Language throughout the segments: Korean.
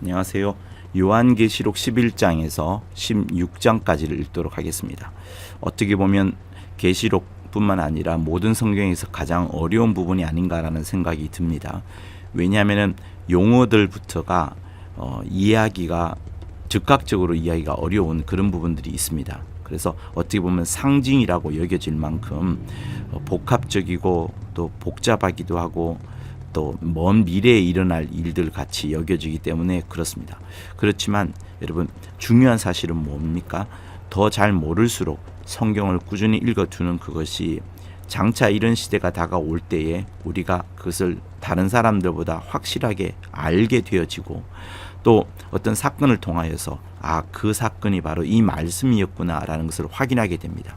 안녕하세요. 요한계시록 11장에서 16장까지를 읽도록 하겠습니다. 어떻게 보면 계시록뿐만 아니라 모든 성경에서 가장 어려운 부분이 아닌가라는 생각이 듭니다. 왜냐하면 용어들부터가 이해하기가 즉각적으로 이해하기가 어려운 그런 부분들이 있습니다. 그래서 어떻게 보면 상징이라고 여겨질 만큼 복합적이고 또 복잡하기도 하고 또 먼 미래에 일어날 일들 같이 여겨지기 때문에 그렇습니다. 그렇지만 여러분, 중요한 사실은 뭡니까? 더 잘 모를수록 성경을 꾸준히 읽어두는 그것이 장차 이런 시대가 다가올 때에 우리가 그것을 다른 사람들보다 확실하게 알게 되어지고, 또 어떤 사건을 통하여서 그 사건이 바로 이 말씀이었구나라는 것을 확인하게 됩니다.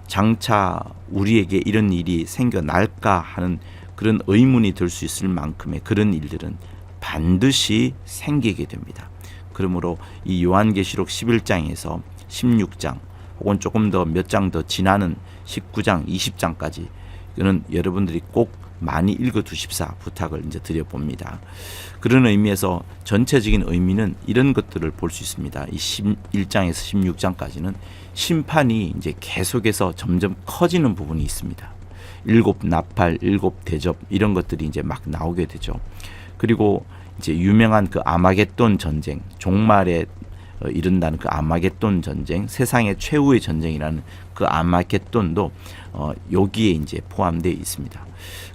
장차 우리에게 이런 일이 생겨날까 하는 그런 의문이 들 수 있을 만큼의 그런 일들은 반드시 생기게 됩니다. 그러므로 이 요한계시록 11장에서 16장 혹은 조금 더 몇 장 더 지나는 19장, 20장까지 이거는 여러분들이 꼭 많이 읽어두십사 부탁을 이제 드려봅니다. 그런 의미에서 전체적인 의미는 이런 것들을 볼 수 있습니다. 이 11장에서 16장까지는 심판이 이제 계속해서 점점 커지는 부분이 있습니다. 일곱 나팔, 일곱 대접 이런 것들이 이제 막 나오게 되죠. 그리고 이제 유명한 그 아마겟돈 전쟁, 종말에 이른다는 그 아마겟돈 전쟁, 세상의 최후의 전쟁이라는 그 아마겟돈도 여기에 이제 포함되어 있습니다.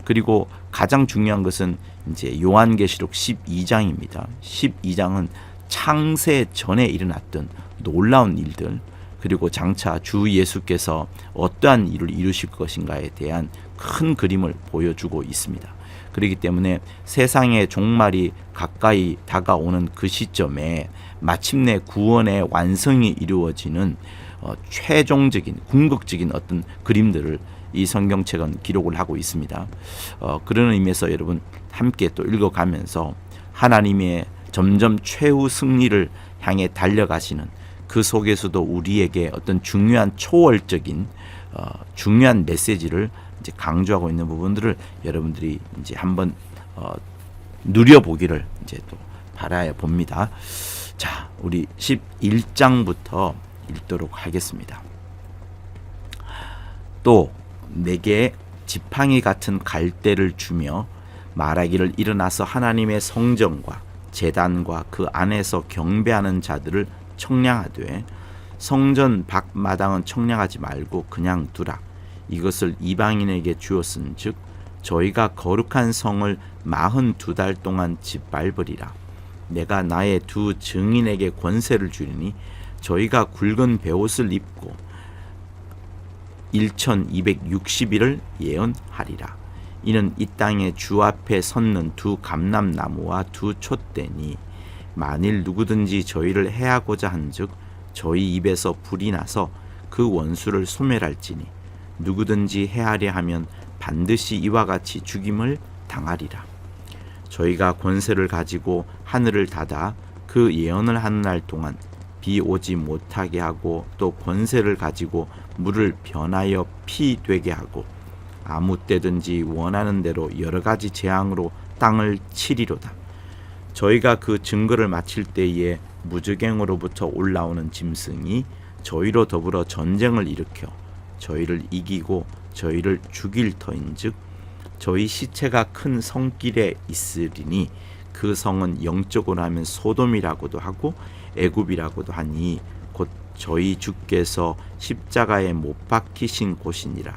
그리고 가장 중요한 것은 이제 요한계시록 12장입니다. 12장은 창세 전에 일어났던 놀라운 일들, 그리고 장차 주 예수께서 어떠한 일을 이루실 것인가에 대한 큰 그림을 보여주고 있습니다. 그렇기 때문에 세상의 종말이 가까이 다가오는 그 시점에 마침내 구원의 완성이 이루어지는 최종적인 궁극적인 어떤 그림들을 이 성경책은 기록을 하고 있습니다. 그런 의미에서 여러분 함께 또 읽어가면서 하나님의 점점 최후 승리를 향해 달려가시는 그 속에서도 우리에게 어떤 중요한 초월적인 중요한 메시지를 이제 강조하고 있는 부분들을 여러분들이 이제 한번 누려보기를 이제 또 바라야 봅니다. 자, 우리 11장부터 읽도록 하겠습니다. 또 내게 지팡이 같은 갈대를 주며 말하기를, 일어나서 하나님의 성전과 제단과 그 안에서 경배하는 자들을 청량하되 성전 밖 마당은 청량하지 말고 그냥 두라. 이것을 이방인에게 주었은즉 저희가 거룩한 성을 42달 동안 짓밟으리라. 내가 나의 두 증인에게 권세를 주리니 저희가 굵은 베옷을 입고 1260일을 예언하리라. 이는 이 땅에 주 앞에 섰는 두 감람나무와 두 촛대니 만일 누구든지 저희를 해하고자 한즉 저희 입에서 불이 나서 그 원수를 소멸할지니 누구든지 해하려 하면 반드시 이와 같이 죽임을 당하리라. 저희가 권세를 가지고 하늘을 닫아 그 예언을 하는 날 동안 비 오지 못하게 하고, 또 권세를 가지고 물을 변하여 피 되게 하고 아무 때든지 원하는 대로 여러 가지 재앙으로 땅을 치리로다. 저희가 그 증거를 마칠 때에 무저갱으로부터 올라오는 짐승이 저희로 더불어 전쟁을 일으켜 저희를 이기고 저희를 죽일 터인즉 저희 시체가 큰 성길에 있으리니 그 성은 영적으로 하면 소돔이라고도 하고 애굽이라고도 하니 곧 저희 주께서 십자가에 못 박히신 곳이니라.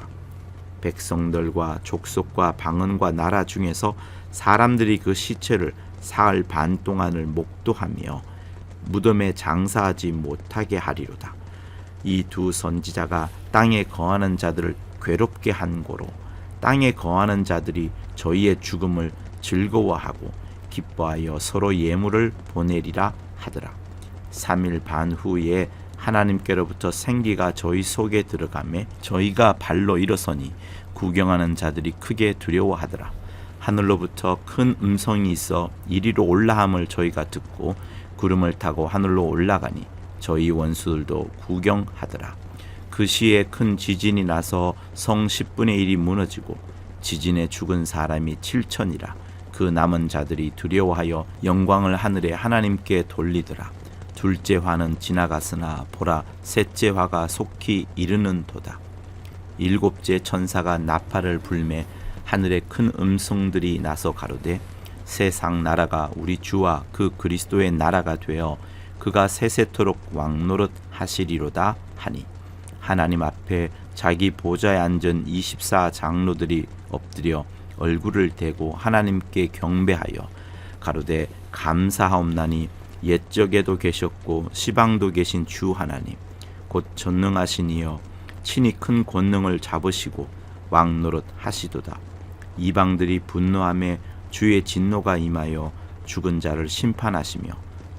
백성들과 족속과 방언과 나라 중에서 사람들이 그 시체를 사흘 반 동안을 목도하며 무덤에 장사하지 못하게 하리로다. 이 두 선지자가 땅에 거하는 자들을 괴롭게 한 고로 땅에 거하는 자들이 저희의 죽음을 즐거워하고 기뻐하여 서로 예물을 보내리라 하더라. 3일 반 후에 하나님께로부터 생기가 저희 속에 들어가매 저희가 발로 일어서니 구경하는 자들이 크게 두려워하더라. 하늘로부터 큰 음성이 있어 이리로 올라함을 저희가 듣고 구름을 타고 하늘로 올라가니 저희 원수들도 구경하더라. 그 시에 큰 지진이 나서 성 10분의 1이 무너지고 지진에 죽은 사람이 7천이라. 그 남은 자들이 두려워하여 영광을 하늘의 하나님께 돌리더라. 둘째 화는 지나갔으나 보라, 셋째 화가 속히 이르는도다. 일곱째 천사가 나팔을 불매 하늘에 큰 음성들이 나서 가로되 세상 나라가 우리 주와 그 그리스도의 나라가 되어 그가 세세토록 왕노릇 하시리로다 하니, 하나님 앞에 자기 보좌에 앉은 24 장로들이 엎드려 얼굴을 대고 하나님께 경배하여 가로되 감사하옵나니 옛적에도 계셨고 시방도 계신 주 하나님 곧 전능하신 이여 친히 큰 권능을 잡으시고 왕노릇 하시도다. 이방들이 분노하며 주의 진노가 임하여 죽은 자를 심판하시며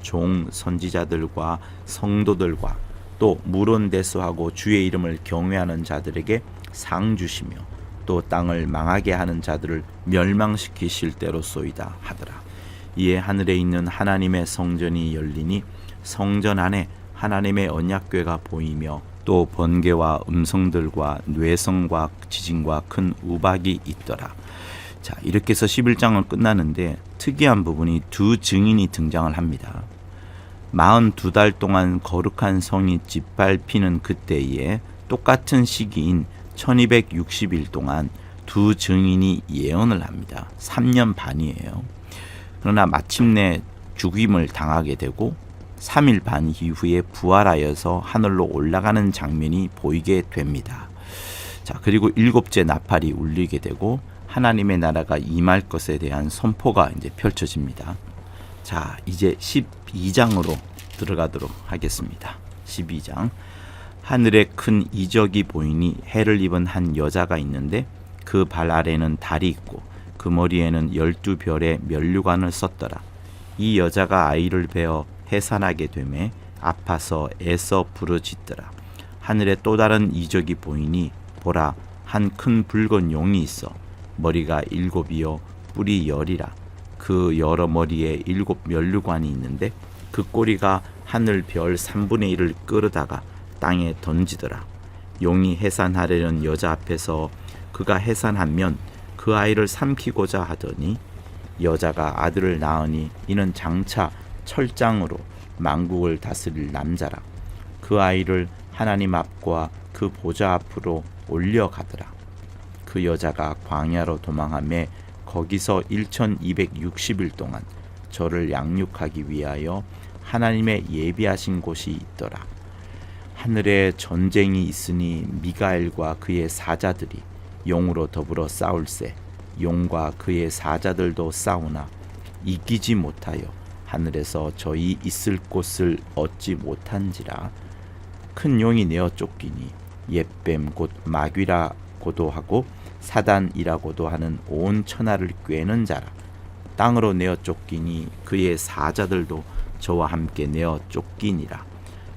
종 선지자들과 성도들과 또 물론대수하고 주의 이름을 경외하는 자들에게 상 주시며 또 땅을 망하게 하는 자들을 멸망시키실 때로소이다 하더라. 이에 하늘에 있는 하나님의 성전이 열리니 성전 안에 하나님의 언약궤가 보이며 또 번개와 음성들과 뇌성과 지진과 큰 우박이 있더라. 자, 이렇게 해서 11장을 끝나는데 특이한 부분이 두 증인이 등장을 합니다. 42달 동안 거룩한 성이 짓밟히는 그때에 똑같은 시기인 1260일 동안 두 증인이 예언을 합니다. 3년 반이에요. 그러나 마침내 죽임을 당하게 되고 3일 반 이후에 부활하여서 하늘로 올라가는 장면이 보이게 됩니다. 자, 그리고 일곱째 나팔이 울리게 되고 하나님의 나라가 임할 것에 대한 선포가 이제 펼쳐집니다. 자, 이제 12장으로 들어가도록 하겠습니다. 12장. 하늘에 큰 이적이 보이니 해를 입은 한 여자가 있는데 그 발 아래는 달이 있고 그 머리에는 12별의 면류관을 썼더라. 이 여자가 아이를 베어 해산하게 되매 아파서 애써 부르짖더라. 하늘에 또 다른 이적이 보이니 보라, 한 큰 붉은 용이 있어 머리가 7이요 뿔이 10이라. 그 여러 머리에 7 면류관이 있는데 그 꼬리가 하늘 별 3분의 1을 끌어다가 땅에 던지더라. 용이 해산하려는 여자 앞에서 그가 해산하면 그 아이를 삼키고자 하더니 여자가 아들을 낳으니 이는 장차 철장으로 만국을 다스릴 남자라. 그 아이를 하나님 앞과 그 보좌 앞으로 올려가더라. 그 여자가 광야로 도망하며 거기서 1260일 동안 저를 양육하기 위하여 하나님의 예비하신 곳이 있더라. 하늘에 전쟁이 있으니 미가엘과 그의 사자들이 용으로 더불어 싸울세. 용과 그의 사자들도 싸우나 이기지 못하여 하늘에서 저희 있을 곳을 얻지 못한지라. 큰 용이 내어 쫓기니 옛뱀 곧 마귀라고도 하고 사단이라고도 하는 온 천하를 꿰는 자라. 땅으로 내어 쫓기니 그의 사자들도 저와 함께 내어 쫓기니라.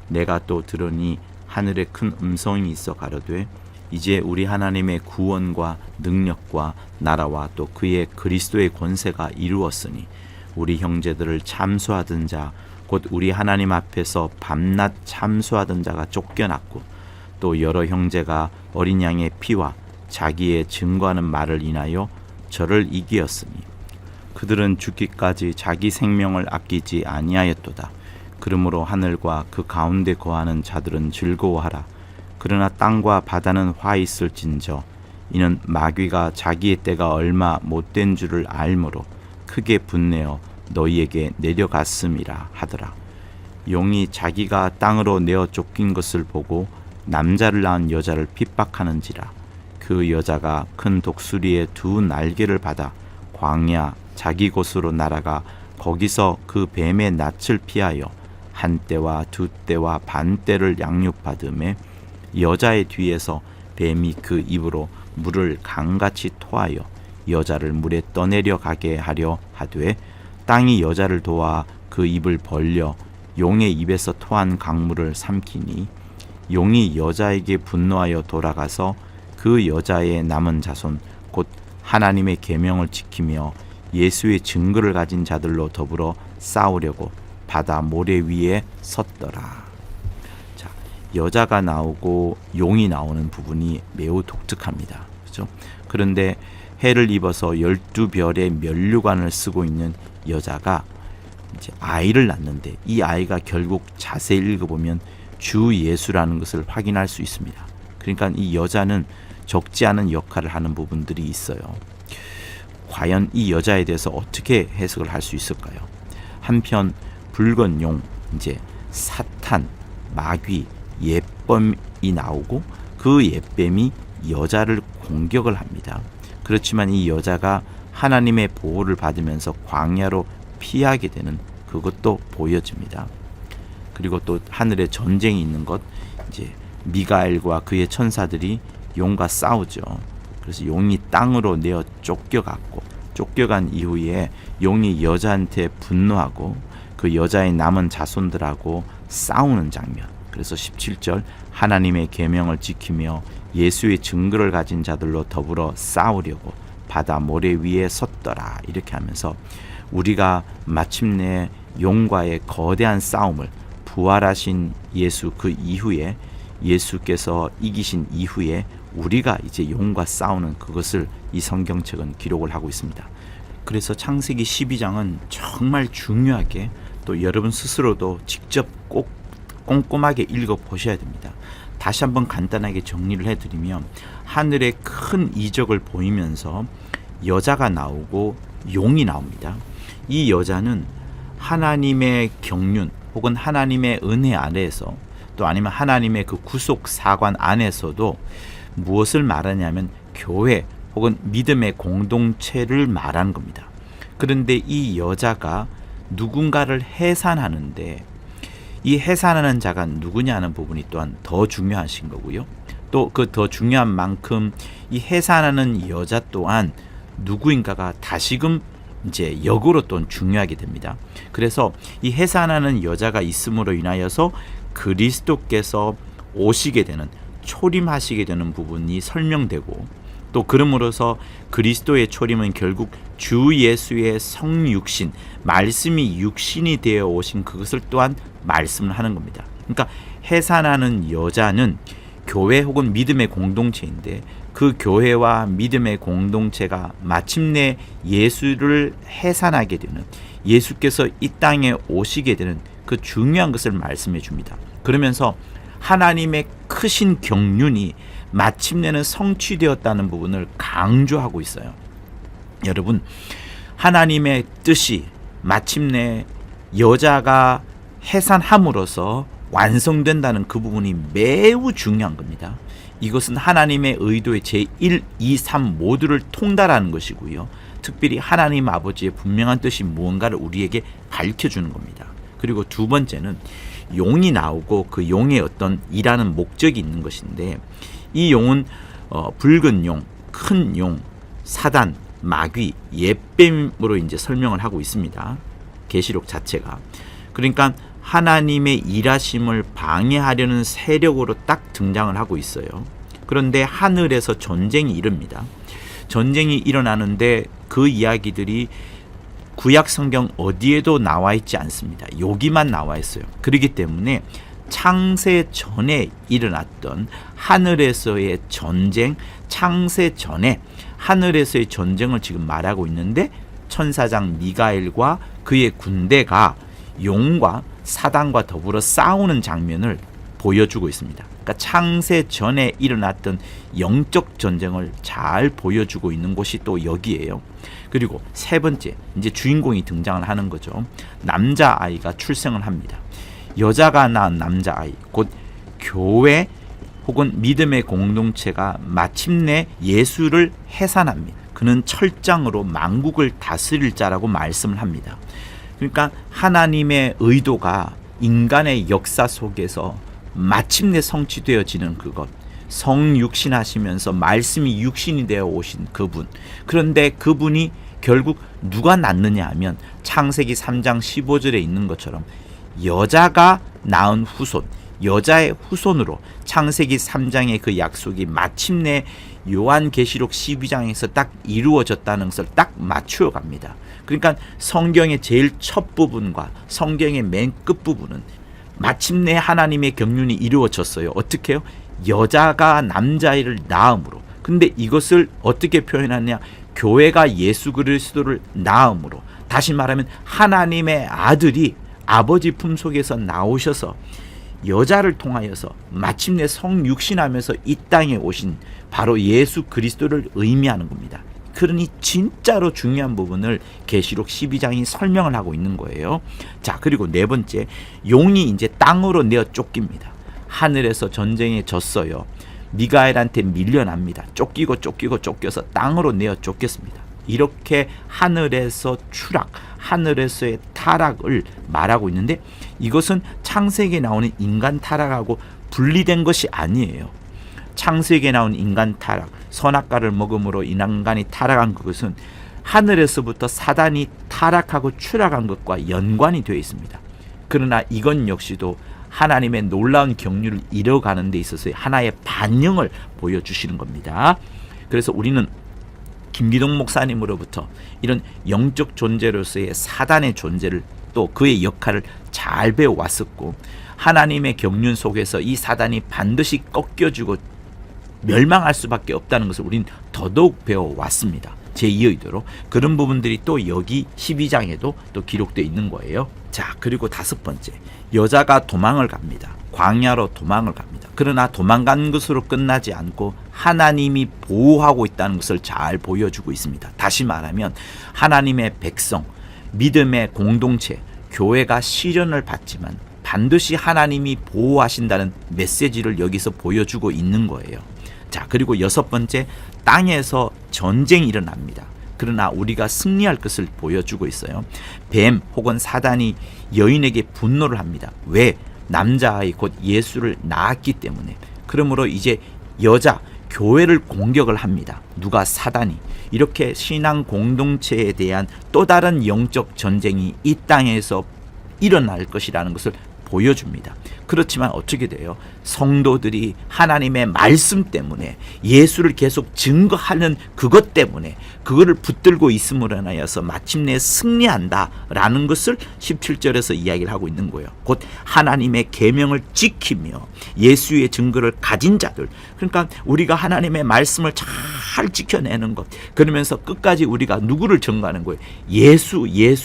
내가 또 들으니 하늘에 큰 음성이 있어 가로되 이제 우리 하나님의 구원과 능력과 나라와 또 그의 그리스도의 권세가 이루었으니 우리 형제들을 참수하던 자 곧 우리 하나님 앞에서 밤낮 참수하던 자가 쫓겨났고 또 여러 형제가 어린 양의 피와 자기의 증거하는 말을 인하여 저를 이기었으니 그들은 죽기까지 자기 생명을 아끼지 아니하였도다. 그러므로 하늘과 그 가운데 거하는 자들은 즐거워하라. 그러나 땅과 바다는 화 있을진저 이는 마귀가 자기의 때가 얼마 못된 줄을 알므로 크게 분내어 너희에게 내려갔음이라 하더라. 용이 자기가 땅으로 내어 쫓긴 것을 보고 남자를 낳은 여자를 핍박하는지라. 그 여자가 큰 독수리의 2 날개를 받아 광야 자기 곳으로 날아가 거기서 그 뱀의 낯을 피하여 1때와 2때와 반 때를 양육받음에 여자의 뒤에서 뱀이 그 입으로 물을 강같이 토하여 여자를 물에 떠내려 가게 하려 하되 땅이 여자를 도와 그 입을 벌려 용의 입에서 토한 강물을 삼키니 용이 여자에게 분노하여 돌아가서 그 여자의 남은 자손 곧 하나님의 계명을 지키며 예수의 증거를 가진 자들로 더불어 싸우려고 바다 모래 위에 섰더라. 자, 여자가 나오고 용이 나오는 부분이 매우 독특합니다. 그렇죠? 그런데 해를 입어서 12별의 면류관을 쓰고 있는 여자가 이제 아이를 낳는데, 이 아이가 결국 자세히 읽어보면 주 예수라는 것을 확인할 수 있습니다. 그러니까 이 여자는 적지 않은 역할을 하는 부분들이 있어요. 과연 이 여자에 대해서 어떻게 해석을 할 수 있을까요? 한편 붉은 용, 이제 사탄, 마귀, 옛뱀이 나오고 그 옛뱀이 여자를 공격을 합니다. 그렇지만 이 여자가 하나님의 보호를 받으면서 광야로 피하게 되는 그것도 보여집니다. 그리고 또 하늘에 전쟁이 있는 것, 이제 미가엘과 그의 천사들이 용과 싸우죠. 그래서 용이 땅으로 내어 쫓겨간 이후에 용이 여자한테 분노하고 그 여자의 남은 자손들하고 싸우는 장면. 그래서 17절 하나님의 계명을 지키며 예수의 증거를 가진 자들로 더불어 싸우려고 바다 모래 위에 섰더라. 이렇게 하면서 우리가 마침내 용과의 거대한 싸움을 부활하신 예수 그 이후에, 예수께서 이기신 이후에 우리가 이제 용과 싸우는 그것을 이 성경책은 기록을 하고 있습니다. 그래서 창세기 12장은 정말 중요하게, 또 여러분 스스로도 직접 꼭 꼼꼼하게 읽어보셔야 됩니다. 다시 한번 간단하게 정리를 해드리면, 하늘에 큰 이적을 보이면서 여자가 나오고 용이 나옵니다. 이 여자는 하나님의 경륜 혹은 하나님의 은혜 아래에서, 또 아니면 하나님의 그 구속 사관 안에서도 무엇을 말하냐면 교회 혹은 믿음의 공동체를 말하는 겁니다. 그런데 이 여자가 누군가를 해산하는데, 이 해산하는 자가 누구냐는 부분이 또한 더 중요하신 거고요. 또 그 더 중요한 만큼 이 해산하는 여자 또한 누구인가가 다시금 이제 역으로 또 중요하게 됩니다. 그래서 이 해산하는 여자가 있음으로 인하여서 그리스도께서 오시게 되는, 초림하시게 되는 부분이 설명되고, 또 그러므로서 그리스도의 초림은 결국 주 예수의 성육신, 말씀이 육신이 되어 오신 그것을 또한 말씀을 하는 겁니다. 그러니까 해산하는 여자는 교회 혹은 믿음의 공동체인데, 그 교회와 믿음의 공동체가 마침내 예수를 해산하게 되는, 예수께서 이 땅에 오시게 되는 그 중요한 것을 말씀해 줍니다. 그러면서 하나님의 크신 경륜이 마침내는 성취되었다는 부분을 강조하고 있어요. 여러분, 하나님의 뜻이 마침내 여자가 해산함으로써 완성된다는 그 부분이 매우 중요한 겁니다. 이것은 하나님의 의도의 제1, 2, 3 모두를 통달하는 것이고요. 특별히 하나님 아버지의 분명한 뜻이 무언가를 우리에게 밝혀주는 겁니다. 그리고 두 번째는 용이 나오고 그 용의 어떤 일하는 목적이 있는 것인데, 이 용은 붉은 용, 큰 용, 사단, 마귀, 옛뱀으로 이제 설명을 하고 있습니다. 계시록 자체가. 그러니까 하나님의 일하심을 방해하려는 세력으로 딱 등장을 하고 있어요. 그런데 하늘에서 전쟁이 일어납니다. 전쟁이 일어나는데 그 이야기들이 구약 성경 어디에도 나와 있지 않습니다. 여기만 나와 있어요. 그렇기 때문에 창세 전에 일어났던 하늘에서의 전쟁, 창세 전에 하늘에서의 전쟁을 지금 말하고 있는데, 천사장 미가엘과 그의 군대가 용과 사단과 더불어 싸우는 장면을 보여주고 있습니다. 그러니까 창세 전에 일어났던 영적 전쟁을 잘 보여주고 있는 곳이 또 여기예요. 그리고 세 번째, 이제 주인공이 등장을 하는 거죠. 남자아이가 출생을 합니다. 여자가 낳은 남자아이, 곧 교회 혹은 믿음의 공동체가 마침내 예수를 해산합니다. 그는 철장으로 만국을 다스릴 자라고 말씀을 합니다. 그러니까 하나님의 의도가 인간의 역사 속에서 마침내 성취되어지는 그것, 성육신하시면서 말씀이 육신이 되어 오신 그분. 그런데 그분이 결국 누가 낳느냐 하면 창세기 3장 15절에 있는 것처럼 여자가 낳은 후손, 여자의 후손으로 창세기 3장의 그 약속이 마침내 요한계시록 12장에서 딱 이루어졌다는 것을 딱 맞추어 갑니다. 그러니까 성경의 제일 첫 부분과 성경의 맨 끝부분은 마침내 하나님의 경륜이 이루어졌어요. 어떻게 해요? 여자가 남자아이를 낳음으로. 근데 이것을 어떻게 표현하냐? 교회가 예수 그리스도를 낳음으로, 다시 말하면 하나님의 아들이 아버지 품속에서 나오셔서 여자를 통하여서 마침내 성육신하면서 이 땅에 오신 바로 예수 그리스도를 의미하는 겁니다. 그러니 진짜로 중요한 부분을 계시록 12장이 설명을 하고 있는 거예요. 자, 그리고 네 번째, 용이 이제 땅으로 내어 쫓깁니다. 하늘에서 전쟁에 졌어요. 미가엘한테 밀려납니다. 쫓겨서 땅으로 내어 쫓겼습니다. 이렇게 하늘에서 추락, 하늘에서의 타락을 말하고 있는데, 이것은 창세기에 나오는 인간 타락하고 분리된 것이 아니에요. 창세기에 나온 인간 타락, 선악과를 먹음으로 인간이 타락한 그것은 하늘에서부터 사단이 타락하고 추락한 것과 연관이 되어 있습니다. 그러나 이건 역시도 하나님의 놀라운 경륜을 이뤄가는 데 있어서 하나의 반영을 보여주시는 겁니다. 그래서 우리는 김기동 목사님으로부터 이런 영적 존재로서의 사단의 존재를, 또 그의 역할을 잘 배워왔었고, 하나님의 경륜 속에서 이 사단이 반드시 꺾여지고 멸망할 수밖에 없다는 것을 우린 더더욱 배워왔습니다. 제2의도로. 그런 부분들이 또 여기 12장에도 또 기록되어 있는 거예요. 자, 그리고 다섯 번째, 여자가 도망을 갑니다. 광야로 도망을 갑니다. 그러나 도망간 것으로 끝나지 않고 하나님이 보호하고 있다는 것을 잘 보여주고 있습니다. 다시 말하면 하나님의 백성, 믿음의 공동체, 교회가 시련을 받지만 반드시 하나님이 보호하신다는 메시지를 여기서 보여주고 있는 거예요. 자, 그리고 여섯 번째, 땅에서 전쟁이 일어납니다. 그러나 우리가 승리할 것을 보여주고 있어요. 뱀 혹은 사단이 여인에게 분노를 합니다. 왜? 남자아이 곧 예수를 낳았기 때문에. 그러므로 이제 여자, 교회를 공격을 합니다. 누가? 사단이. 이렇게 신앙 공동체에 대한 또 다른 영적 전쟁이 이 땅에서 일어날 것이라는 것을 보여줍니다. 그렇지만 어떻게 돼요? 성도들이 하나님의 말씀 때문에, 예수를 계속 증거하는 그것 때문에 그거를 붙들고 있음으로 인하여서 마침내 승리한다라는 것을 17절에서 이야기를 하고 있는 거예요. 곧 하나님의 계명을 지키며 예수의 증거를 가진 자들, 그러니까 우리가 하나님의 말씀을 잘 지켜내는 것, 그러면서 끝까지 우리가 누구를 증거하는 거예요? 예수의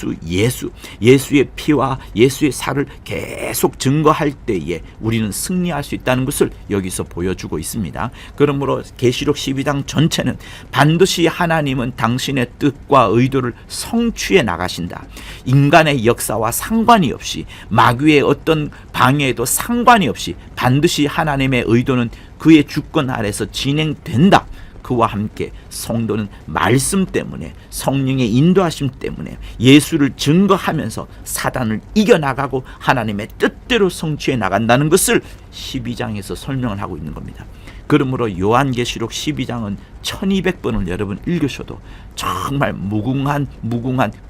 피와 예수의 살을 계속 증거할 때에 우리는 승리할 수 있다는 것을 여기서 보여주고 있습니다. 그러므로 계시록 12장 전체는 반드시 하나님은 당신의 뜻과 의도를 성취해 나가신다. 인간의 역사와 상관이 없이, 마귀의 어떤 방해에도 상관이 없이 반드시 하나님의 의도는 그의 주권 아래서 진행된다. 그와 함께 성도는 말씀 때문에, 성령의 인도하심 때문에 예수를 증거하면서 사단을 이겨나가고 하나님의 뜻대로 성취해 나간다는 것을 12장에서 설명을 하고 있는 겁니다. 그러므로 요한계시록 12장은 1200번을 여러분 읽으셔도 정말 무궁한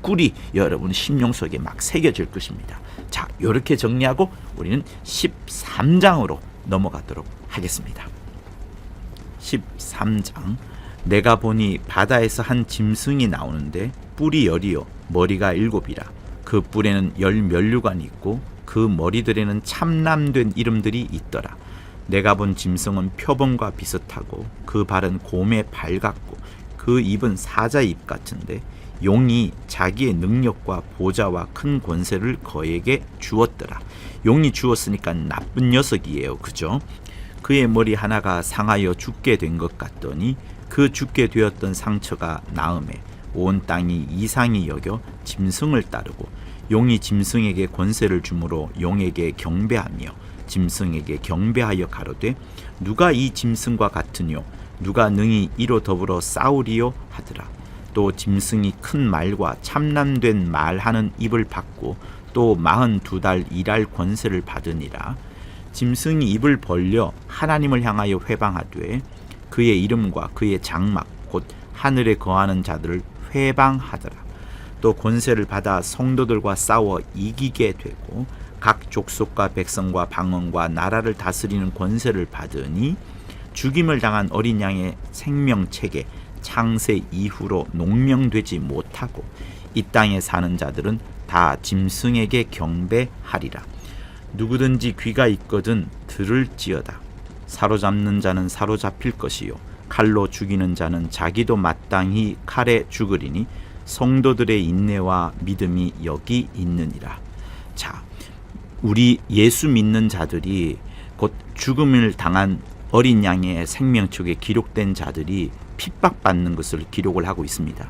꿀이 여러분 심령 속에 막 새겨질 것입니다. 자, 이렇게 정리하고 우리는 13장으로 넘어가도록 하겠습니다. 13장. 내가 보니 바다에서 한 짐승이 나오는데 뿔이 10이요 머리가 7이라. 그 뿔에는 10면류관이 있고 그 머리들에는 참남된 이름들이 있더라. 내가 본 짐승은 표범과 비슷하고 그 발은 곰의 발 같고 그 입은 사자의 입 같은데, 용이 자기의 능력과 보좌와 큰 권세를 그에게 주었더라. 용이 주었으니까 나쁜 녀석이에요. 그죠? 그의 머리 하나가 상하여 죽게 된 것 같더니 그 죽게 되었던 상처가 나음에 온 땅이 이상히 여겨 짐승을 따르고, 용이 짐승에게 권세를 주므로 용에게 경배하며 짐승에게 경배하여 가로되, 누가 이 짐승과 같으뇨? 누가 능히 이로 더불어 싸우리요? 하더라. 또 짐승이 큰 말과 참남된 말하는 입을 받고 또 42달 일할 권세를 받으니라. 짐승이 입을 벌려 하나님을 향하여 회방하되 그의 이름과 그의 장막 곧 하늘에 거하는 자들을 회방하더라. 또 권세를 받아 성도들과 싸워 이기게 되고 각 족속과 백성과 방언과 나라를 다스리는 권세를 받으니, 죽임을 당한 어린 양의 생명책에 창세 이후로 농명되지 못하고 이 땅에 사는 자들은 다 짐승에게 경배하리라. 누구든지 귀가 있거든 들을지어다. 사로잡는 자는 사로잡힐 것이요 칼로 죽이는 자는 자기도 마땅히 칼에 죽으리니 성도들의 인내와 믿음이 여기 있느니라. 자, 우리 예수 믿는 자들이 곧 죽음을 당한 어린 양의 생명책에 기록된 자들이 핍박받는 것을 기록을 하고 있습니다.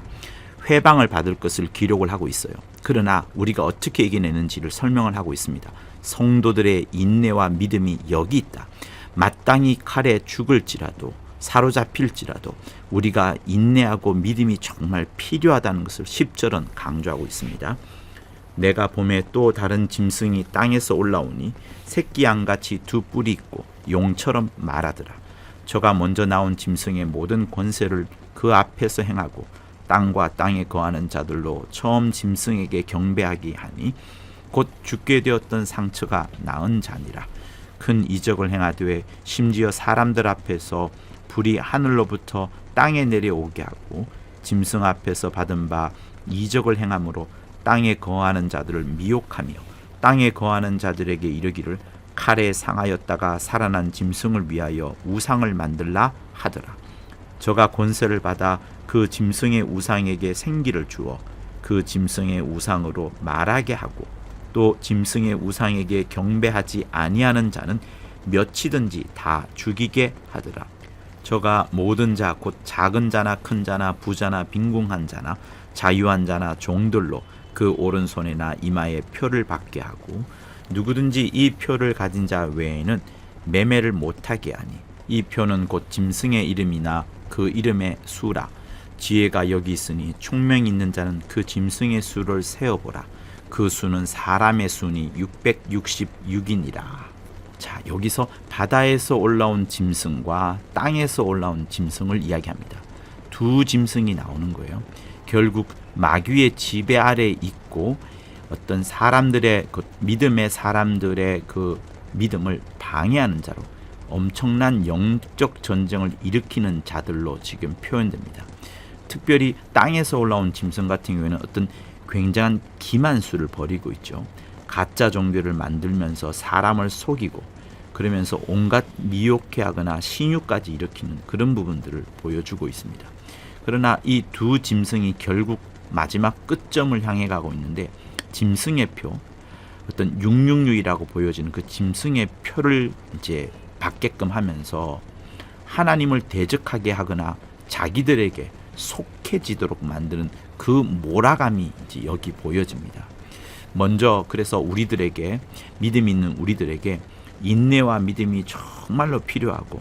회방을 받을 것을 기록을 하고 있어요. 그러나 우리가 어떻게 이겨내는지를 설명을 하고 있습니다. 성도들의 인내와 믿음이 여기 있다. 마땅히 칼에 죽을지라도 사로잡힐지라도 우리가 인내하고 믿음이 정말 필요하다는 것을 10절은 강조하고 있습니다. 내가 봄에 또 다른 짐승이 땅에서 올라오니 새끼 양같이 두 뿔이 있고 용처럼 말하더라. 저가 먼저 나온 짐승의 모든 권세를 그 앞에서 행하고 땅과 땅에 거하는 자들로 처음 짐승에게 경배하기 하니 곧 죽게 되었던 상처가 나은 자니라. 큰 이적을 행하되 심지어 사람들 앞에서 불이 하늘로부터 땅에 내려오게 하고 짐승 앞에서 받은 바 이적을 행함으로 땅에 거하는 자들을 미혹하며 땅에 거하는 자들에게 이르기를 칼에 상하였다가 살아난 짐승을 위하여 우상을 만들라 하더라. 저가 권세를 받아 그 짐승의 우상에게 생기를 주어 그 짐승의 우상으로 말하게 하고 또 짐승의 우상에게 경배하지 아니하는 자는 몇이든지 다 죽이게 하더라. 저가 모든 자 곧 작은 자나 큰 자나 부자나 빈궁한 자나 자유한 자나 종들로 그 오른손이나 이마에 표를 받게 하고 누구든지 이 표를 가진 자 외에는 매매를 못하게 하니 이 표는 곧 짐승의 이름이나 그 이름의 수라. 지혜가 여기 있으니 총명 있는 자는 그 짐승의 수를 세어보라. 그 수는 사람의 수니 666이니라. 자, 여기서 바다에서 올라온 짐승과 땅에서 올라온 짐승을 이야기합니다. 두 짐승이 나오는 거예요. 결국 마귀의 지배 아래 있고 어떤 사람들의 그 믿음의 사람들의 그 믿음을 방해하는 자로 엄청난 영적 전쟁을 일으키는 자들로 지금 표현됩니다. 특별히 땅에서 올라온 짐승 같은 경우에는 어떤 굉장한 기만수를 벌이고 있죠. 가짜 종교를 만들면서 사람을 속이고 그러면서 온갖 미혹해 하거나 신유까지 일으키는 그런 부분들을 보여주고 있습니다. 그러나 이 두 짐승이 결국 마지막 끝점을 향해 가고 있는데 짐승의 표, 어떤 666이라고 보여지는 그 짐승의 표를 이제 받게끔 하면서 하나님을 대적하게 하거나 자기들에게 속해지도록 만드는 그 몰아감이 이제 여기 보여집니다. 먼저 그래서 우리들에게 믿음 있는 우리들에게 인내와 믿음이 정말로 필요하고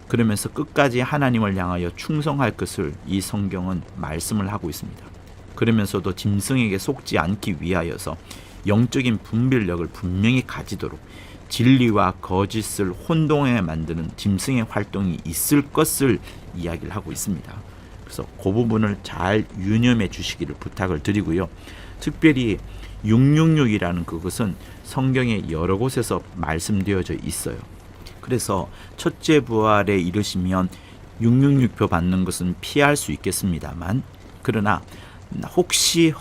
그러면서 끝까지 하나님을 향하여 충성할 것을 이 성경은 말씀을 하고 있습니다. 그러면서도 짐승에게 속지 않기 위하여서 영적인 분별력을 분명히 가지도록 진리와 거짓을 혼동해 만드는 짐승의 활동이 있을 것을 이야기를 하고 있습니다. 그래서 그 부분을 잘 유념해 주시기를 부탁을 드리고요. 특별히 666이라는 그것은 성경에 여러 곳에서 말씀되어져 있어요. 그래서 첫째 부활에 이르시면 666표 받는 것은 피할 수 있겠습니다만 그러나 혹시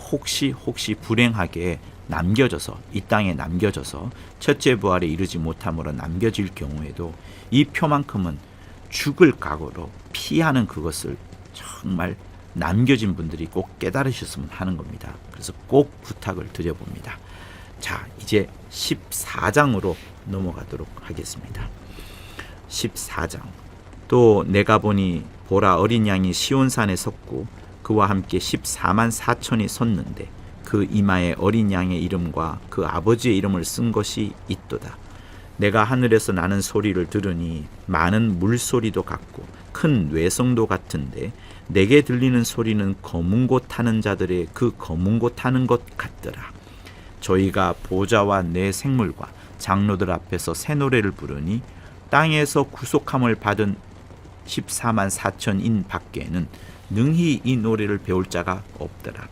불행하게 남겨져서 이 땅에 남겨져서 첫째 부활에 이르지 못함으로 남겨질 경우에도 이 표만큼은 죽을 각오로 피하는 그것을 정말 남겨진 분들이 꼭 깨달으셨으면 하는 겁니다. 그래서 꼭 부탁을 드려봅니다. 자, 이제 14장으로 넘어가도록 하겠습니다. 14장. 또 내가 보니 보라 어린 양이 시온산에 섰고 그와 함께 14만 4천이 섰는데 그 이마에 어린 양의 이름과 그 아버지의 이름을 쓴 것이 있도다. 내가 하늘에서 나는 소리를 들으니 많은 물소리도 같고 큰 뇌성도 같은데 내게 들리는 소리는 검은 곳 타는 자들의 그 검은 곳 타는 것 같더라. 저희가 보좌와 내 생물과 장로들 앞에서 새 노래를 부르니 땅에서 구속함을 받은 14만 4천인 밖에는 능히 이 노래를 배울 자가 없더라.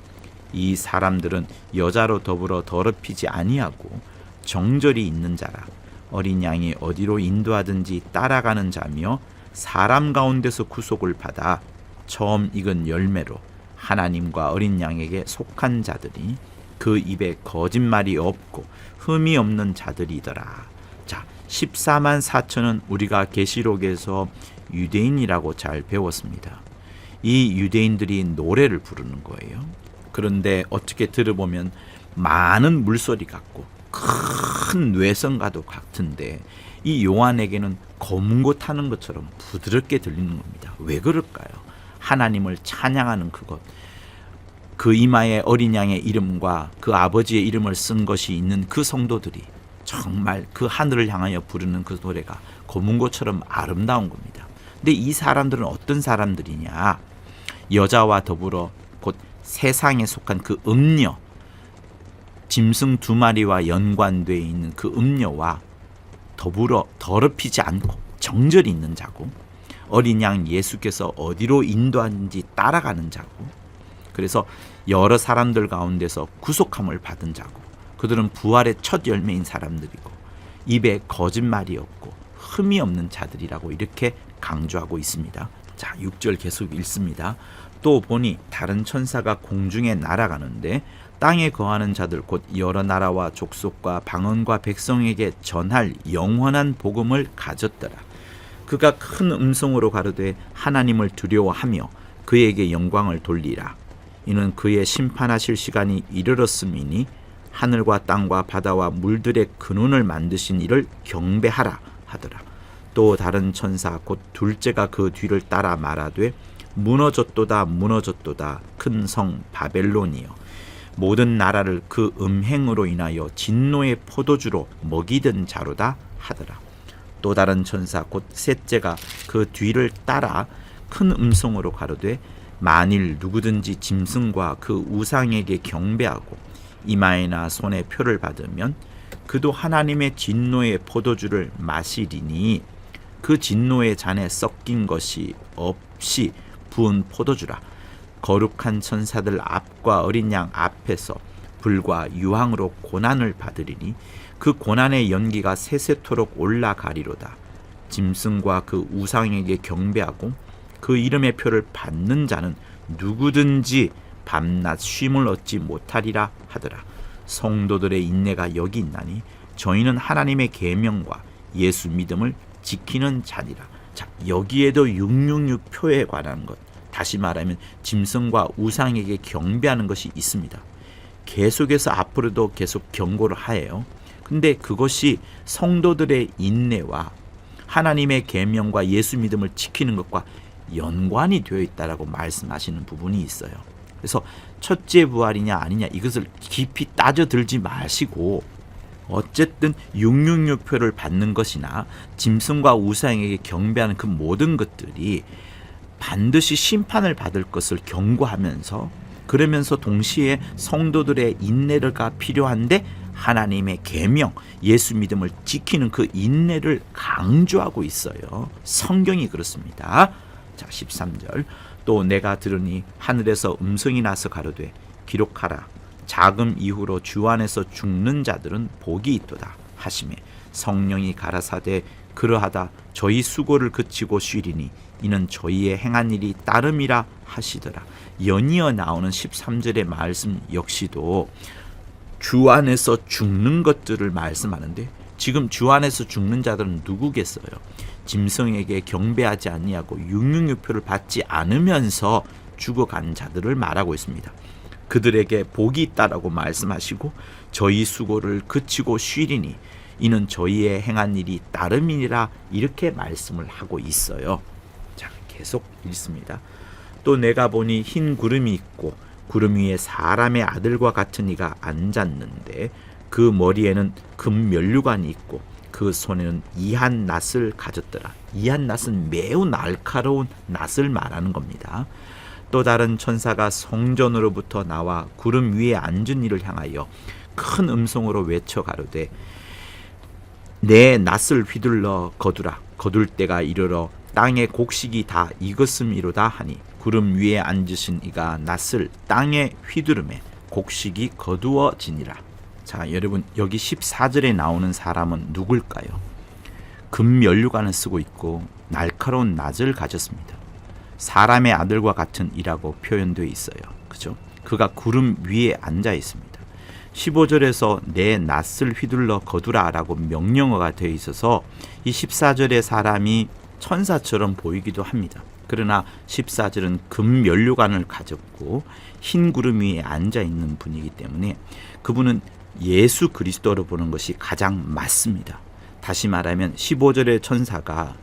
이 사람들은 여자로 더불어 더럽히지 아니하고 정절이 있는 자라. 어린 양이 어디로 인도하든지 따라가는 자며 사람 가운데서 구속을 받아 처음 익은 열매로 하나님과 어린 양에게 속한 자들이 그 입에 거짓말이 없고 흠이 없는 자들이더라. 자, 14만 4천은 우리가 계시록에서 유대인이라고 잘 배웠습니다. 이 유대인들이 노래를 부르는 거예요. 그런데 어떻게 들어보면 많은 물소리 같고 큰 뇌성과도 같은데 이 요한에게는 검은 고 타는 것처럼 부드럽게 들리는 겁니다. 왜 그럴까요? 하나님을 찬양하는 그것, 그 이마에 어린 양의 이름과 그 아버지의 이름을 쓴 것이 있는 그 성도들이 정말 그 하늘을 향하여 부르는 그 노래가 검은 고처럼 아름다운 겁니다. 근데 이 사람들은 어떤 사람들이냐? 여자와 더불어 곧 세상에 속한 그 음녀, 짐승 2마리와 연관되어 있는 그 음녀와 더불어 더럽히지 않고 정절이 있는 자고, 어린 양 예수께서 어디로 인도하는지 따라가는 자고, 그래서 여러 사람들 가운데서 구속함을 받은 자고, 그들은 부활의 첫 열매인 사람들이고 입에 거짓말이 없고 흠이 없는 자들이라고 이렇게 강조하고 있습니다. 자, 6절 계속 읽습니다. 또 보니 다른 천사가 공중에 날아가는데 땅에 거하는 자들 곧 여러 나라와 족속과 방언과 백성에게 전할 영원한 복음을 가졌더라. 그가 큰 음성으로 가로되 하나님을 두려워하며 그에게 영광을 돌리라. 이는 그의 심판하실 시간이 이르렀음이니 하늘과 땅과 바다와 물들의 근원을 만드신 이를 경배하라 하더라. 또 다른 천사 곧 둘째가 그 뒤를 따라 말하되 무너졌도다 무너졌도다 큰 성 바벨론이여, 모든 나라를 그 음행으로 인하여 진노의 포도주로 먹이던 자로다 하더라. 또 다른 천사 곧 셋째가 그 뒤를 따라 큰 음성으로 가로되 만일 누구든지 짐승과 그 우상에게 경배하고 이마에나 손에 표를 받으면 그도 하나님의 진노의 포도주를 마시리니 그 진노의 잔에 섞인 것이 없이 부은 포도주라. 거룩한 천사들 앞과 어린 양 앞에서 불과 유황으로 고난을 받으리니 그 고난의 연기가 세세토록 올라가리로다. 짐승과 그 우상에게 경배하고 그 이름의 표를 받는 자는 누구든지 밤낮 쉼을 얻지 못하리라 하더라. 성도들의 인내가 여기 있나니 저희는 하나님의 계명과 예수 믿음을 지키는 자니라. 자, 여기에도 666 표에 관한 것, 다시 말하면 짐승과 우상에게 경배하는 것이 있습니다. 계속해서 앞으로도 계속 경고를 하예요. 근데 그것이 성도들의 인내와 하나님의 계명과 예수 믿음을 지키는 것과 연관이 되어 있다라고 말씀하시는 부분이 있어요. 그래서 첫째 부활이냐 아니냐 이것을 깊이 따져 들지 마시고 어쨌든 666표를 받는 것이나 짐승과 우상에게 경배하는 그 모든 것들이 반드시 심판을 받을 것을 경고하면서, 그러면서 동시에 성도들의 인내가 필요한데 하나님의 계명, 예수 믿음을 지키는 그 인내를 강조하고 있어요. 성경이 그렇습니다. 자, 13절. 또 내가 들으니 하늘에서 음성이 나서 가로되 기록하라. 자금 이후로 주 안에서 죽는 자들은 복이 있도다 하시매 성령이 가라사대 그러하다 저희 수고를 그치고 쉬리니 이는 저희의 행한 일이 따름이라 하시더라. 연이어 나오는 13절의 말씀 역시도 주 안에서 죽는 것들을 말씀하는데, 지금 주 안에서 죽는 자들은 누구겠어요? 짐승에게 경배하지 아니하고 666표를 받지 않으면서 죽어간 자들을 말하고 있습니다. 그들에게 복이 있다라고 말씀하시고 저희 수고를 그치고 쉬리니 이는 저희의 행한 일이 따름이니라 이렇게 말씀을 하고 있어요. 자, 계속 읽습니다. 또 내가 보니 흰 구름이 있고 구름 위에 사람의 아들과 같은 이가 앉았는데 그 머리에는 금 면류관이 있고 그 손에는 이한 낫을 가졌더라. 이한 낫은 매우 날카로운 낫을 말하는 겁니다. 또 다른 천사가 성전으로부터 나와 구름 위에 앉은 이를 향하여 큰 음성으로 외쳐 가로되 내 낫을 휘둘러 거두라. 거둘 때가 이르러 땅의 곡식이 다 익었음이로다 하니 구름 위에 앉으신 이가 낫을 땅에 휘두르매 곡식이 거두어지니라. 자, 여러분 여기 14절에 나오는 사람은 누굴까요? 금면류관을 쓰고 있고 날카로운 낫을 가졌습니다. 사람의 아들과 같은 이라고 표현되어 있어요. 그죠? 그가 구름 위에 앉아 있습니다. 15절에서 내 낫을 휘둘러 거두라 라고 명령어가 되어 있어서 이 14절의 사람이 천사처럼 보이기도 합니다. 그러나 14절은 금면류관을 가졌고 흰 구름 위에 앉아 있는 분이기 때문에 그분은 예수 그리스도로 보는 것이 가장 맞습니다. 다시 말하면 15절의 천사가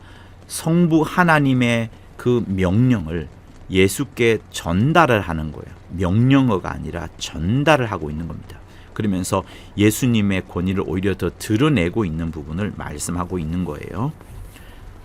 성부 하나님의 그 명령을 예수께 전달을 하는 거예요. 명령어가 아니라 전달을 하고 있는 겁니다. 그러면서 예수님의 권위를 오히려 더 드러내고 있는 부분을 말씀하고 있는 거예요.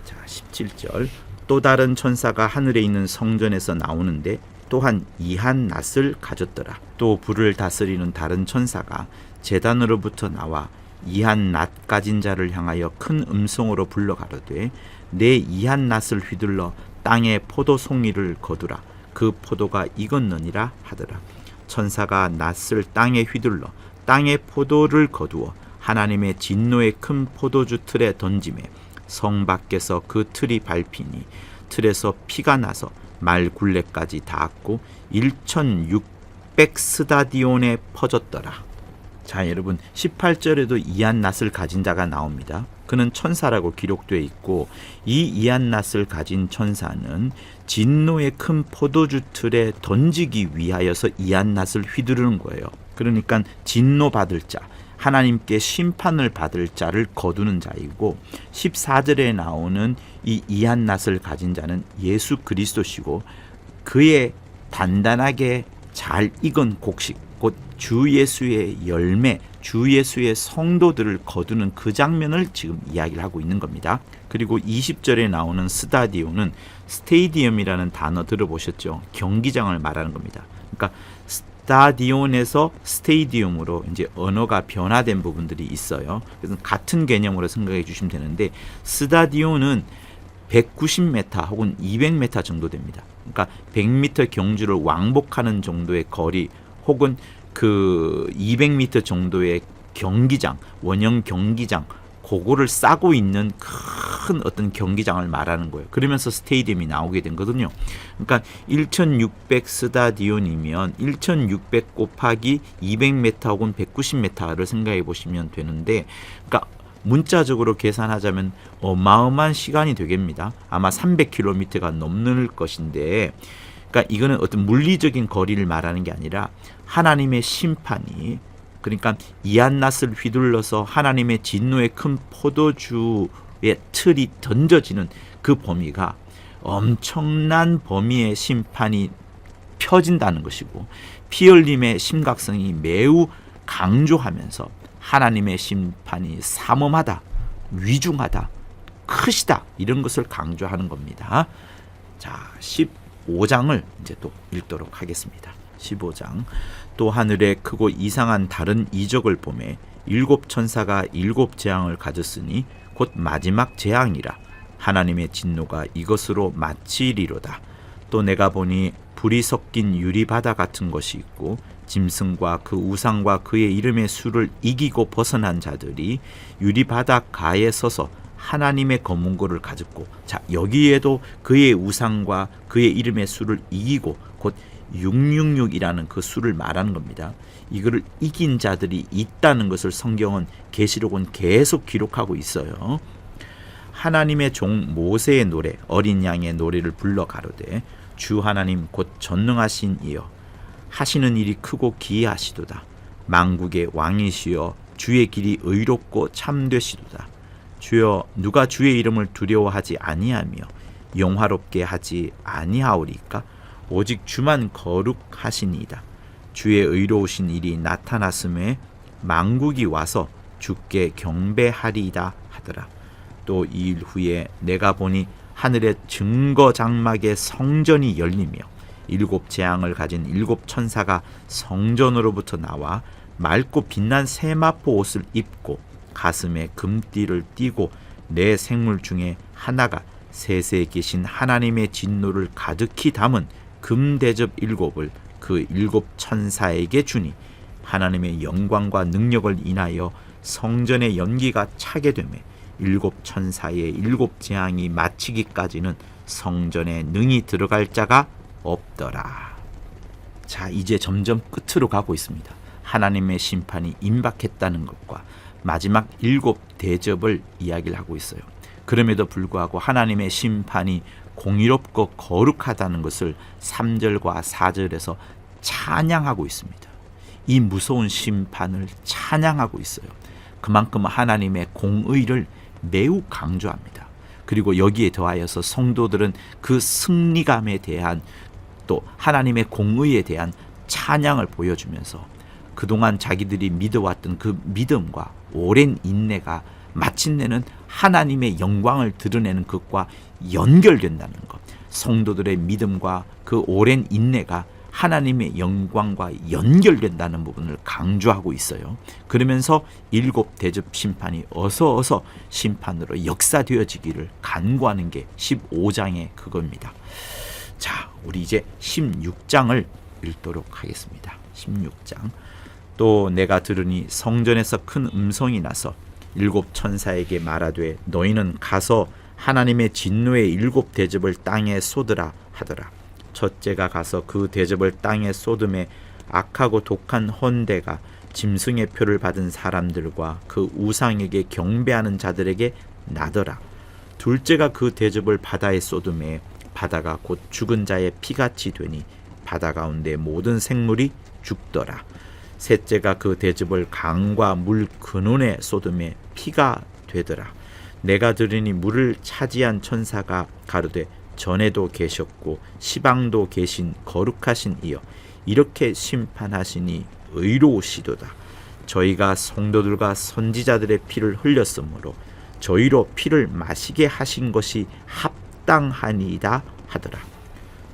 자, 17절. 또 다른 천사가 하늘에 있는 성전에서 나오는데 또한 이한 낫을 가졌더라. 또 불을 다스리는 다른 천사가 제단으로부터 나와 이한 낫 가진 자를 향하여 큰 음성으로 불러 가로되 내 이한 낫을 휘둘러 땅에 포도 송이를 거두라. 그 포도가 익었느니라 하더라. 천사가 낫을 땅에 휘둘러 땅에 포도를 거두어 하나님의 진노의 큰 포도주 틀에 던지매 성 밖에서 그 틀이 밟히니 틀에서 피가 나서 말 굴레까지 닿았고 1600 스다디온에 퍼졌더라. 자, 여러분 18절에도 이한 낫을 가진 자가 나옵니다. 그는 천사라고 기록되어 있고 이 이한 낫을 가진 천사는 진노의 큰 포도주 틀에 던지기 위하여서 이한 낫을 휘두르는 거예요. 그러니까 진노 받을 자, 하나님께 심판을 받을 자를 거두는 자이고 14절에 나오는 이 이한 낫을 가진 자는 예수 그리스도시고 그의 단단하게 잘 익은 곡식, 곧 주 예수의 열매, 주 예수의 성도들을 거두는 그 장면을 지금 이야기를 하고 있는 겁니다. 그리고 20절에 나오는 스타디온은 스테디움이라는 단어 들어보셨죠? 경기장을 말하는 겁니다. 그러니까 스타디온에서 스테디움으로 이제 언어가 변화된 부분들이 있어요. 그래서 같은 개념으로 생각해 주시면 되는데 스타디온은 190m 혹은 200m 정도 됩니다. 그러니까 100m 경주를 왕복하는 정도의 거리 혹은 그 200m 정도의 경기장, 원형 경기장, 그거를 싸고 있는 큰 어떤 경기장을 말하는 거예요. 그러면서 스테디움이 나오게 된 거거든요. 그러니까 1600 스타디온이면 1600 곱하기 200m 혹은 190m를 생각해 보시면 되는데, 그러니까 문자적으로 계산하자면 어마어마한 시간이 되겠습니다. 아마 300km가 넘는 것인데, 그러니까 이거는 어떤 물리적인 거리를 말하는 게 아니라 하나님의 심판이, 그러니까 이한 낫을 휘둘러서 하나님의 진노의 큰 포도주의 틀이 던져지는 그 범위가 엄청난 범위의 심판이 펴진다는 것이고, 피 흘림의 심각성이 매우 강조하면서 하나님의 심판이 삼엄하다, 위중하다, 크시다, 이런 것을 강조하는 겁니다. 자, 15장을 이제 또 읽도록 하겠습니다. 15장. 또 하늘에 크고 이상한 다른 이적을 보매 일곱 천사가 일곱 재앙을 가졌으니 곧 마지막 재앙이라. 하나님의 진노가 이것으로 마치리로다. 또 내가 보니 불이 섞인 유리바다 같은 것이 있고 짐승과 그 우상과 그의 이름의 수를 이기고 벗어난 자들이 유리바다 가에 서서 하나님의 검은고를 가졌고, 자, 여기에도 그의 우상과 그의 이름의 수를 이기고, 곧 666이라는 그 수를 말하는 겁니다. 이거를 이긴 자들이 있다는 것을 성경은, 계시록은 계속 기록하고 있어요. 하나님의 종 모세의 노래, 어린 양의 노래를 불러 가로되 주 하나님 곧 전능하신 이여 하시는 일이 크고 기이하시도다. 만국의 왕이시여 주의 길이 의롭고 참되시도다. 주여 누가 주의 이름을 두려워하지 아니하며 영화롭게 하지 아니하오리까? 오직 주만 거룩하시니이다. 주의 의로우신 일이 나타났음에 만국이 와서 주께 경배하리이다 하더라. 또 2일 후에 내가 보니 하늘의 증거 장막의 성전이 열리며 일곱 재앙을 가진 일곱 천사가 성전으로부터 나와 맑고 빛난 세마포 옷을 입고 가슴에 금띠를 띠고 내 생물 중에 하나가 셋에 계신 하나님의 진노를 가득히 담은 금대접 일곱을 그 일곱 천사에게 주니 하나님의 영광과 능력을 인하여 성전의 연기가 차게 되매 일곱 천사의 일곱 재앙이 마치기까지는 성전에 능히 들어갈 자가 없더라. 자, 이제 점점 끝으로 가고 있습니다. 하나님의 심판이 임박했다는 것과 마지막 일곱 대접을 이야기를 하고 있어요. 그럼에도 불구하고 하나님의 심판이 공의롭고 거룩하다는 것을 3절과 4절에서 찬양하고 있습니다. 이 무서운 심판을 찬양하고 있어요. 그만큼 하나님의 공의를 매우 강조합니다. 그리고 여기에 더하여서 성도들은 그 승리감에 대한 또 하나님의 공의에 대한 찬양을 보여주면서 그동안 자기들이 믿어왔던 그 믿음과 오랜 인내가 마침내는 하나님의 영광을 드러내는 것과 연결된다는 것, 성도들의 믿음과 그 오랜 인내가 하나님의 영광과 연결된다는 부분을 강조하고 있어요. 그러면서 7 대접 심판이 어서 심판으로 역사되어지기를 간구하는 게 15장의 그겁니다. 자, 우리 이제 16장을 읽도록 하겠습니다. 16장. 또 내가 들으니 성전에서 큰 음성이 나서 7 천사에게 말하되 너희는 가서 하나님의 진노의 7 대접을 땅에 쏟으라 하더라. 첫째가 가서 그 대접을 땅에 쏟음에 악하고 독한 헌대가 짐승의 표를 받은 사람들과 그 우상에게 경배하는 자들에게 나더라. 둘째가 그 대접을 바다에 쏟음에 바다가 곧 죽은 자의 피같이 되니 바다 가운데 모든 생물이 죽더라. 셋째가 그 대접을 강과 물 근원에 쏟음에 피가 되더라. 내가 들으니 물을 차지한 천사가 가로되 전에도 계셨고 시방도 계신 거룩하신 이여 이렇게 심판하시니 의로우시도다. 저희가 성도들과 선지자들의 피를 흘렸으므로 저희로 피를 마시게 하신 것이 합당하니이다 하더라.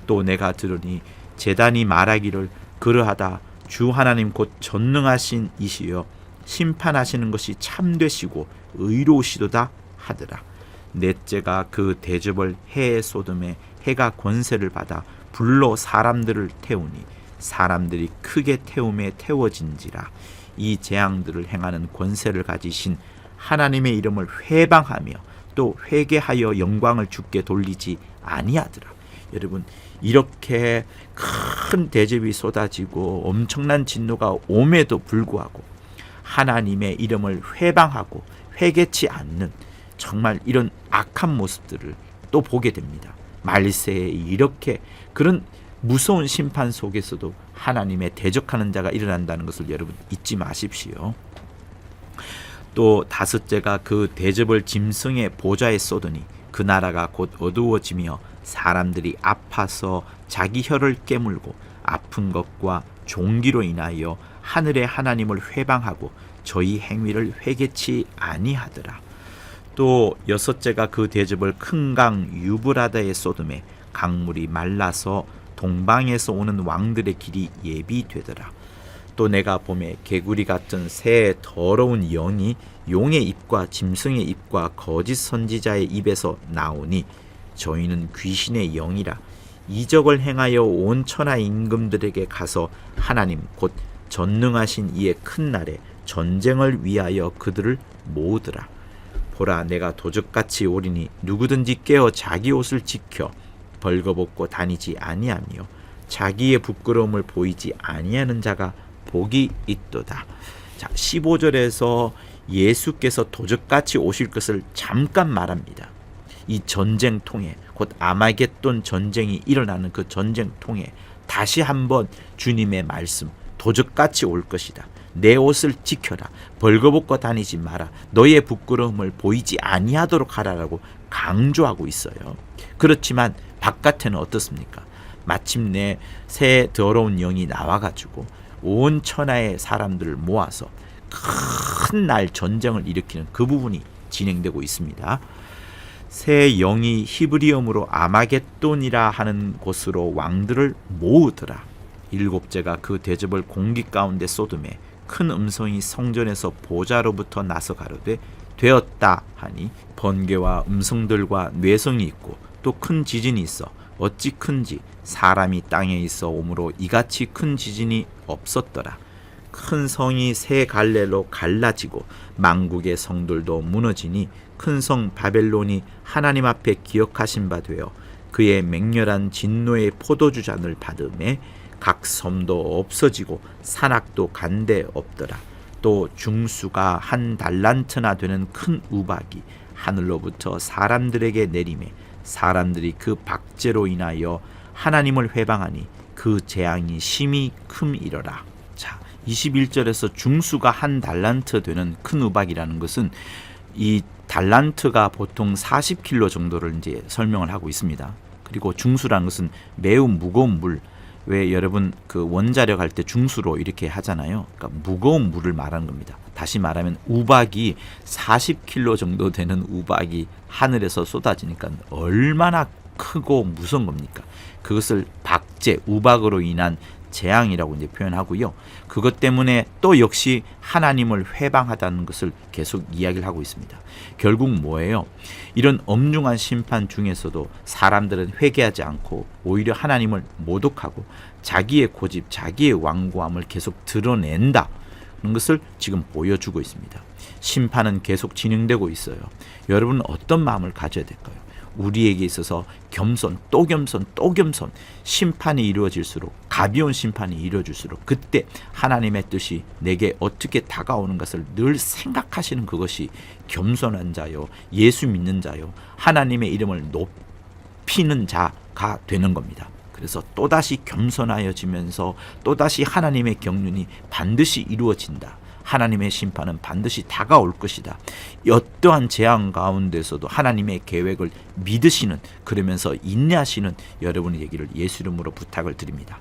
또 내가 들으니 제단이 말하기를 그러하다 주 하나님 곧 전능하신 이시여 심판하시는 것이 참되시고 의로우시도다 하더라. 넷째가 그 대접을 해에 쏟음에 해가 권세를 받아 불로 사람들을 태우니 사람들이 크게 태움에 태워진지라. 이 재앙들을 행하는 권세를 가지신 하나님의 이름을 회방하며 또 회개하여 영광을 주께 돌리지 아니하더라. 여러분, 이렇게 큰 대접이 쏟아지고 엄청난 진노가 옴에도 불구하고 하나님의 이름을 회방하고 회개치 않는 정말 이런 악한 모습들을 또 보게 됩니다. 말세에 이렇게 그런 무서운 심판 속에서도 하나님의 대적하는 자가 일어난다는 것을 여러분 잊지 마십시오. 또 다섯째가 그 대접을 짐승의 보좌에 쏟으니 그 나라가 곧 어두워지며 사람들이 아파서 자기 혀를 깨물고 아픈 것과 종기로 인하여 하늘의 하나님을 회방하고 저희 행위를 회개치 아니하더라. 또 여섯째가 그 대접을 큰 강 유브라다에 쏟음에 강물이 말라서 동방에서 오는 왕들의 길이 예비되더라. 또 내가 봄에 개구리 같은 새 더러운 영이 용의 입과 짐승의 입과 거짓 선지자의 입에서 나오니 저희는 귀신의 영이라 이적을 행하여 온 천하 임금들에게 가서 하나님 곧 전능하신 이의 큰 날에 전쟁을 위하여 그들을 모으더라. 보라, 내가 도적같이 오리니 누구든지 깨어 자기 옷을 지켜 벌거벗고 다니지 아니하며 자기의 부끄러움을 보이지 아니하는 자가 복이 있도다. 자, 15절에서 예수께서 도적같이 오실 것을 잠깐 말합니다. 이 전쟁통에 곧 아마겟돈 전쟁이 일어나는 그 전쟁통에 다시 한번 주님의 말씀 도적같이 올 것이다. 내 옷을 지켜라. 벌거벗고 다니지 마라. 너의 부끄러움을 보이지 아니하도록 하라라고 강조하고 있어요. 그렇지만 바깥에는 어떻습니까? 마침내 새 더러운 영이 나와가지고 온 천하의 사람들을 모아서 큰 날 전쟁을 일으키는 그 부분이 진행되고 있습니다. 새 영이 히브리어로 아마겟돈이라 하는 곳으로 왕들을 모으더라. 일곱째가 그 대접을 공기 가운데 쏟음에 큰 음성이 성전에서 보좌로부터 나서 가로되 되었다 하니 번개와 음성들과 뇌성이 있고 또 큰 지진이 있어 어찌 큰지 사람이 땅에 있어 오므로 이같이 큰 지진이 없었더라. 큰 성이 세 갈래로 갈라지고 만국의 성들도 무너지니 큰 성 바벨론이 하나님 앞에 기억하신 바 되어 그의 맹렬한 진노의 포도주 잔을 받음에 각 섬도 없어지고 산악도 간데 없더라. 또 중수가 한 달란트나 되는 큰 우박이 하늘로부터 사람들에게 내림에 사람들이 그 박제로 인하여 하나님을 회방하니 그 재앙이 심히 큼이러라. 자, 21절에서 중수가 한 달란트 되는 큰 우박이라는 것은 이 달란트가 보통 40킬로 정도를 이제 설명을 하고 있습니다. 그리고 중수라는 것은 매우 무거운 물. 왜 여러분 그 원자력 할 때 중수로 이렇게 하잖아요. 그러니까 무거운 물을 말하는 겁니다. 다시 말하면 우박이 40킬로 정도 되는 우박이 하늘에서 쏟아지니까 얼마나 크고 무서운 겁니까? 그것을 박제, 우박으로 인한 재앙이라고 이제 표현하고요. 그것 때문에 또 역시 하나님을 회방하다는 것을 계속 이야기를 하고 있습니다. 결국 뭐예요? 이런 엄중한 심판 중에서도 사람들은 회개하지 않고 오히려 하나님을 모독하고 자기의 고집, 자기의 완고함을 계속 드러낸다. 그런 것을 지금 보여주고 있습니다. 심판은 계속 진행되고 있어요. 여러분은 어떤 마음을 가져야 될까요? 우리에게 있어서 겸손, 또 겸손, 또 겸손, 심판이 이루어질수록, 가벼운 심판이 이루어질수록 그때 하나님의 뜻이 내게 어떻게 다가오는 것을 늘 생각하시는 그것이 겸손한 자요, 예수 믿는 자요, 하나님의 이름을 높이는 자가 되는 겁니다. 그래서 또다시 겸손하여지면서 또다시 하나님의 경륜이 반드시 이루어진다. 하나님의 심판은 반드시 다가올 것이다. 어떠한 재앙 가운데서도 하나님의 계획을 믿으시는, 그러면서 인내하시는 여러분의 얘기를 예수 이름으로 부탁을 드립니다.